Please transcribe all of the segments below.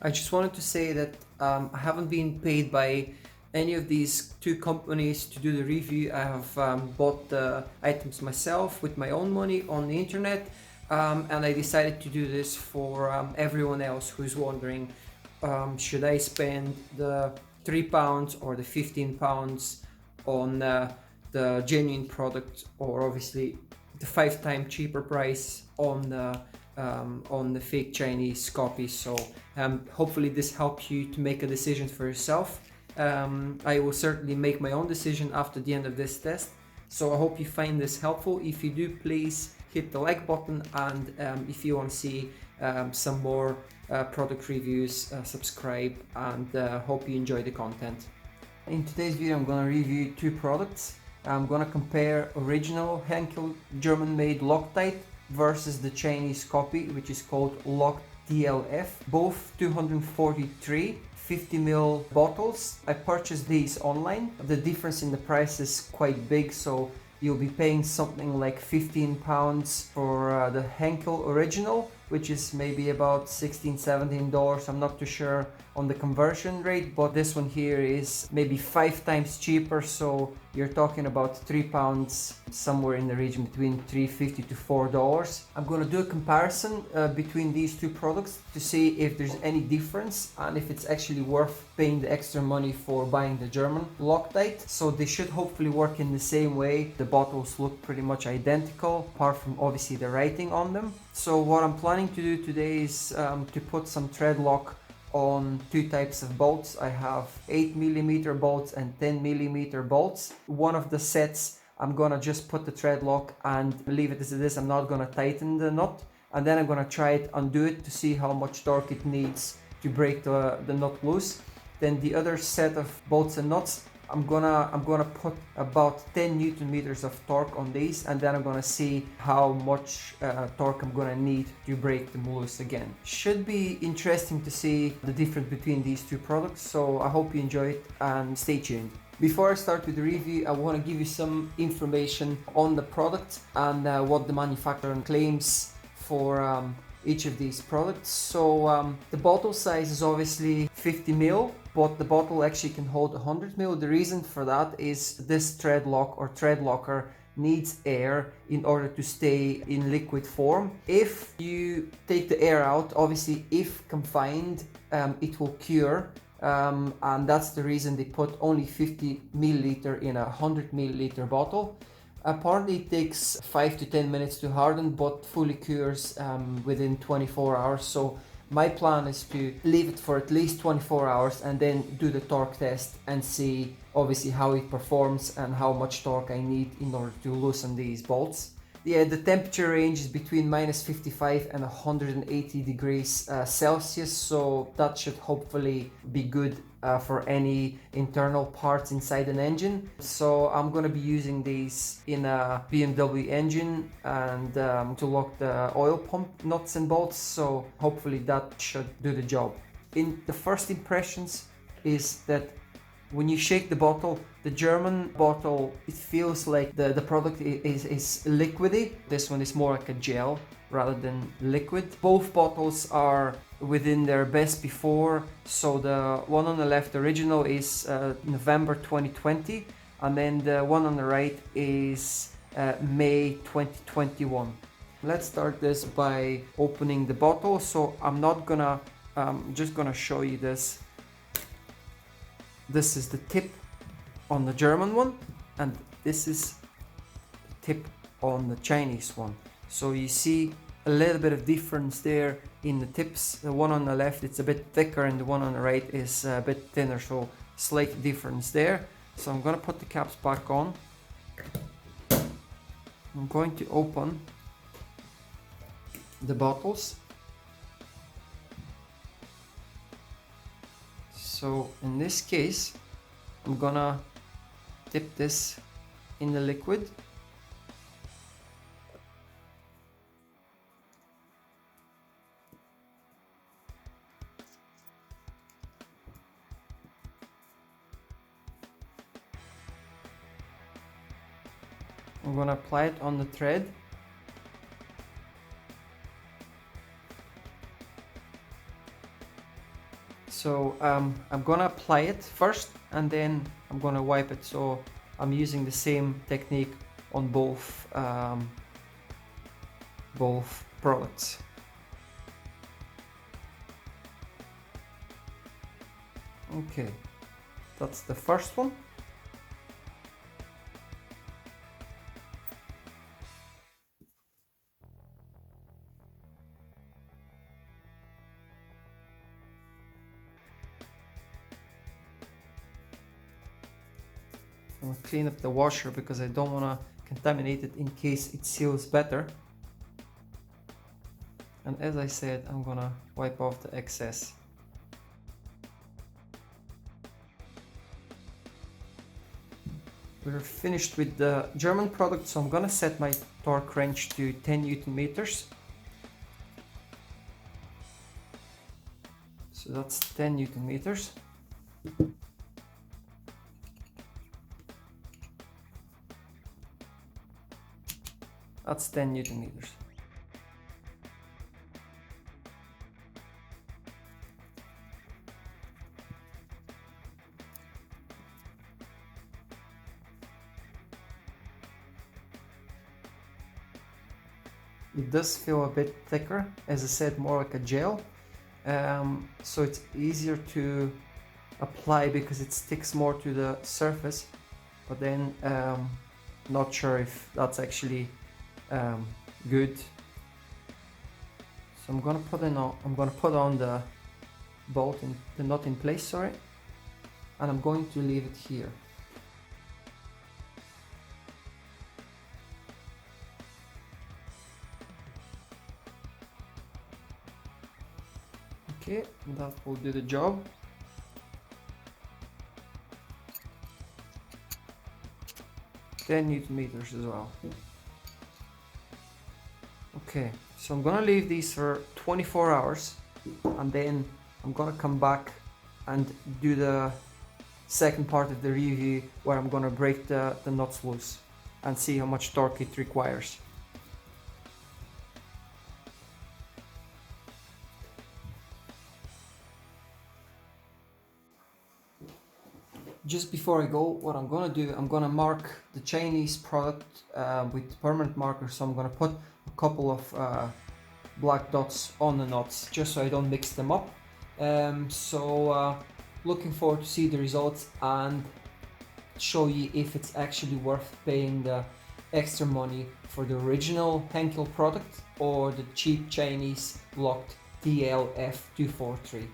I just wanted to say that I haven't been paid by any of these two companies to do the review. I have bought the items myself with my own money on the internet, and I decided to do this for everyone else who's wondering, should I spend the £3 or the £15 on the genuine product, or obviously the 5 times cheaper price on the fake Chinese copy. So hopefully this helps you to make a decision for yourself. I will certainly make my own decision after the end of this test. So I hope you find this helpful. If you do, please hit the like button, and if you want to see some more product reviews, subscribe, and hope you enjoy the content. In today's video I'm going to review two products. I'm going to compare original Henkel German-made Loctite versus the Chinese copy, which is called LOCTTLF. Both 243 50ml bottles. I purchased these online. The difference in the price is quite big, so you'll be paying something like £15 for the Henkel original, which is maybe about $16-17. I'm not too sure on the conversion rate, but this one here is maybe 5 times cheaper, so you're talking about £3, somewhere in the region between $3.50 to $4. I'm going to do a comparison between these two products to see if there's any difference and if it's actually worth paying the extra money for buying the German Loctite. So they should hopefully work in the same way. The bottles look pretty much identical, apart from obviously the writing on them. So what I'm planning to do today is to put some thread lock on two types of bolts. I have 8mm bolts and 10mm bolts. One of the sets I'm gonna just put the thread lock and leave it as it is. I'm not gonna tighten the nut, and then I'm gonna try it, undo it to see how much torque it needs to break the nut loose. Then the other set of bolts and nuts, I'm gonna put about 10 Newton meters of torque on these, and then I'm gonna see how much torque I'm gonna need to break them loose again. Should be interesting to see the difference between these two products, so I hope you enjoy it and stay tuned. Before I start with the review, I want to give you some information on the product and what the manufacturer claims for each of these products. So the bottle size is obviously 50ml, but the bottle actually can hold 100ml. The reason for that is this thread lock or thread locker needs air in order to stay in liquid form. If you take the air out, obviously if confined, it will cure, and that's the reason they put only 50ml in a 100ml bottle. Apparently it takes 5 to 10 minutes to harden, but fully cures within 24 hours. So my plan is to leave it for at least 24 hours and then do the torque test and see obviously how it performs and how much torque I need in order to loosen these bolts. Yeah, the temperature range is between -55 and 180 degrees Celsius, so that should hopefully be good for any internal parts inside an engine. So I'm going to be using these in a BMW engine and to lock the oil pump nuts and bolts, so hopefully that should do the job. In the first impressions is that when you shake the bottle, the German bottle, it feels like the product is liquidy. This one is more like a gel rather than liquid. Both bottles are within their best before. So the one on the left, original, is November 2020, and then the one on the right is May 2021. Let's start this by opening the bottle. So I'm not gonna, just gonna show you this. This is the tip on the German one, and this is the tip on the Chinese one. So you see a little bit of difference there in the tips. The one on the left, it's a bit thicker, and the one on the right is a bit thinner, so slight difference there. So I'm gonna put the caps back on. I'm going to open the bottles. So in this case, I'm gonna dip this in the liquid. I'm gonna apply it on the thread. So I'm gonna apply it first and then I'm gonna wipe it. So I'm using the same technique on both products. Okay, that's the first one. I'm gonna clean up the washer because I don't want to contaminate it in case it seals better. And as I said, I'm gonna wipe off the excess. We're finished with the German product, so I'm gonna set my torque wrench to 10 Newton meters. So that's 10 Newton meters. That's 10 Newton meters. It does feel a bit thicker, as I said, more like a gel. So it's easier to apply because it sticks more to the surface, but then not sure if that's actually good. So I'm gonna put on the bolt and the nut in place, sorry, and I'm going to leave it here. Okay, that will do the job. Ten Newton meters as well. Okay, so I'm gonna leave these for 24 hours and then I'm gonna come back and do the second part of the review where I'm gonna break the nuts loose and see how much torque it requires. Just before I go, what I'm gonna do, I'm gonna mark the Chinese product with permanent marker. So I'm gonna put a couple of black dots on the nuts just so I don't mix them up. Looking forward to see the results and show you if it's actually worth paying the extra money for the original Henkel product or the cheap Chinese LOCTTLF 243.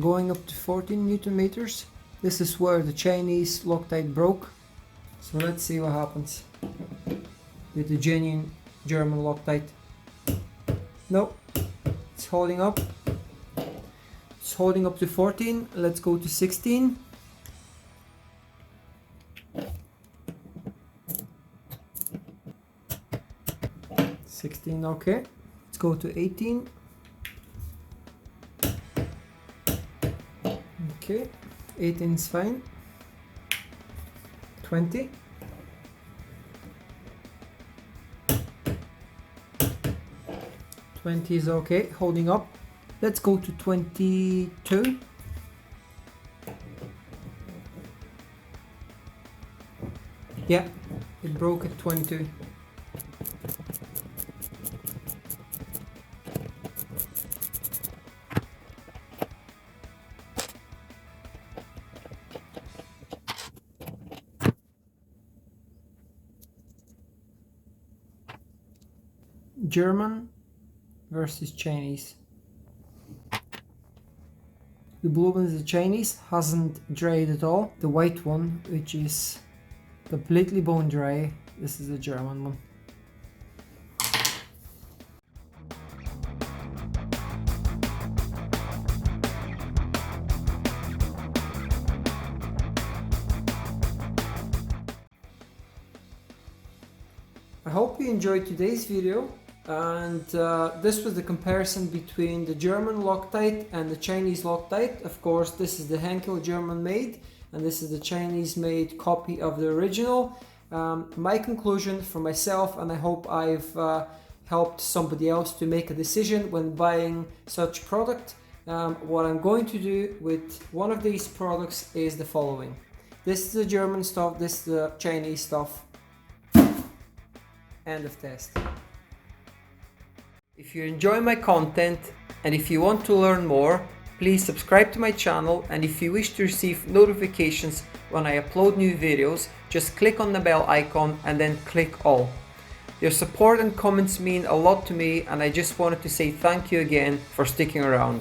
going up to 14 Newton meters. This is where the Chinese Loctite broke. So let's see what happens with the genuine German Loctite. No, it's holding up. It's holding up to 14. Let's go to 16. Okay. Let's go to 18. Okay, 18 is fine. 20. 20 is okay, holding up. Let's go to 22. Yeah, it broke at 22. German versus Chinese. The blue one is the Chinese, hasn't dried at all. The white one, which is completely bone dry, this is the German one. I hope you enjoyed today's video. And this was the comparison between the German Loctite and the Chinese Loctite. Of course, this is the Henkel German made, and this is the Chinese made copy of the original. My conclusion for myself, and I hope I've helped somebody else to make a decision when buying such product. What I'm going to do with one of these products is the following. This is the German stuff, this is the Chinese stuff. End of test. If you enjoy my content and if you want to learn more, please subscribe to my channel, and if you wish to receive notifications when I upload new videos, just click on the bell icon and then click all. Your support and comments mean a lot to me, and I just wanted to say thank you again for sticking around.